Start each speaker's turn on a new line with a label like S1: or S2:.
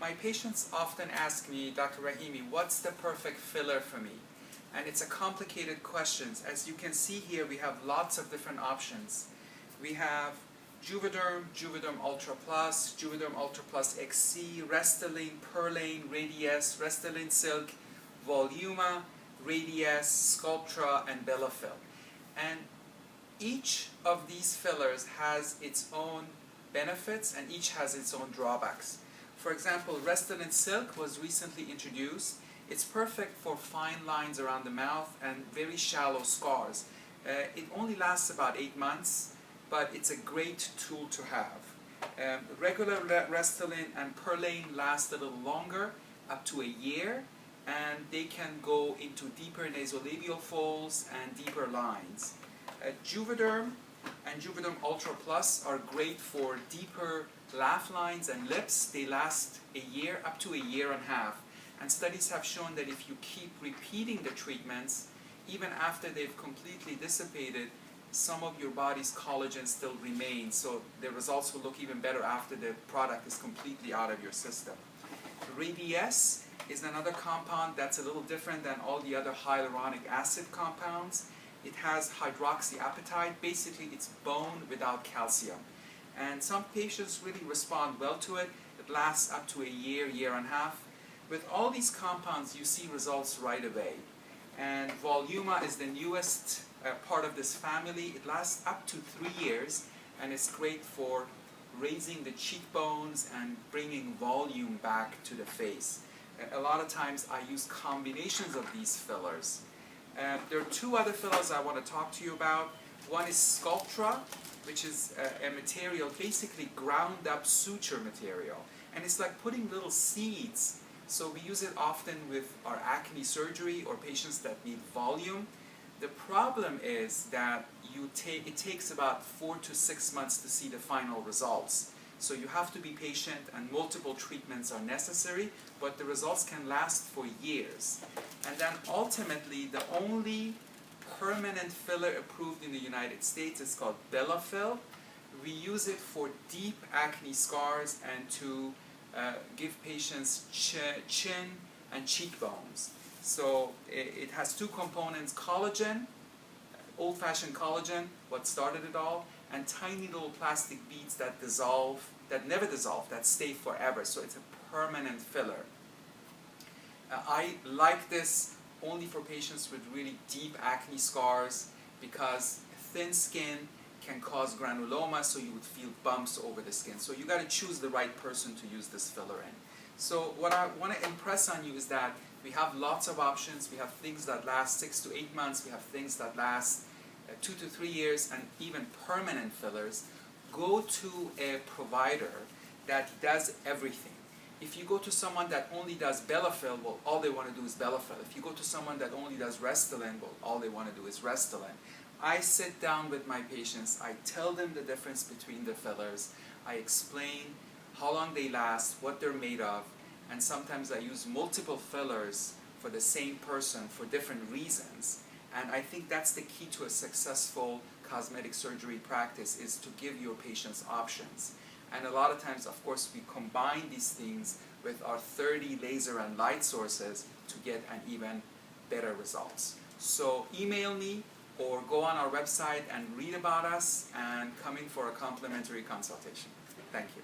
S1: My patients often ask me, Dr. Rahimi, what's the perfect filler for me? And it's a complicated question. As you can see here, we have lots of different options. We have Juvederm, Juvederm Ultra Plus, Juvederm Ultra Plus XC, Restylane, Perlane, Radiesse, Restylane Silk, Voluma, Radiesse, Sculptra, and Bellafill. And each of these fillers has its own benefits and each has its own drawbacks. For example, Restylane Silk was recently introduced. It's perfect for fine lines around the mouth and very shallow scars. It only lasts about 8 months, but it's a great tool to have. Regular Restylane and Perlane last a little longer, up to a year, and they can go into deeper nasolabial folds and deeper lines. Juvederm and Juvederm Ultra Plus are great for deeper laugh lines and lips. They last a year, up to a year and a half. And studies have shown that if you keep repeating the treatments, even after they've completely dissipated, some of your body's collagen still remains. So the results will look even better after the product is completely out of your system. Radiesse is another compound that's a little different than all the other hyaluronic acid compounds. It has hydroxyapatite. Basically, it's bone without calcium. And some patients really respond well to it. It lasts up to a year, year and a half. With all these compounds, you see results right away. And Voluma is the newest part of this family. It lasts up to 3 years, and it's great for raising the cheekbones and bringing volume back to the face. A lot of times I use combinations of these fillers. There are 2 other fillers I want to talk to you about. One is Sculptra, which is a material, basically ground up suture material. And it's like putting little seeds. So we use it often with our acne surgery or patients that need volume. The problem is that it takes about 4 to 6 months to see the final results. So you have to be patient and multiple treatments are necessary, but the results can last for years. And then ultimately, the only permanent filler approved in the United States is called Bellafill. We use it for deep acne scars and to give patients chin and cheekbones. So it has 2 components: collagen, old-fashioned collagen, what started it all, and tiny little plastic beads that dissolve, that never dissolve, that stay forever. So it's a permanent filler. I like this only for patients with really deep acne scars because thin skin can cause granuloma, so you would feel bumps over the skin. So you got to choose the right person to use this filler in. So what I want to impress on you is that we have lots of options. We have things that last 6 to 8 months. We have things that last 2 to 3 years, and even permanent fillers. Go to a provider that does everything. If you go to someone that only does Bellafill, well, all they want to do is Bellafill. If you go to someone that only does Restylane, well, all they want to do is Restylane. I sit down with my patients. I tell them the difference between the fillers. I explain how long they last, what they're made of, and sometimes I use multiple fillers for the same person for different reasons. And I think that's the key to a successful cosmetic surgery practice, is to give your patients options. And a lot of times, of course, we combine these things with our 30 laser and light sources to get an even better results. So email me or go on our website and read about us and come in for a complimentary consultation. Thank you.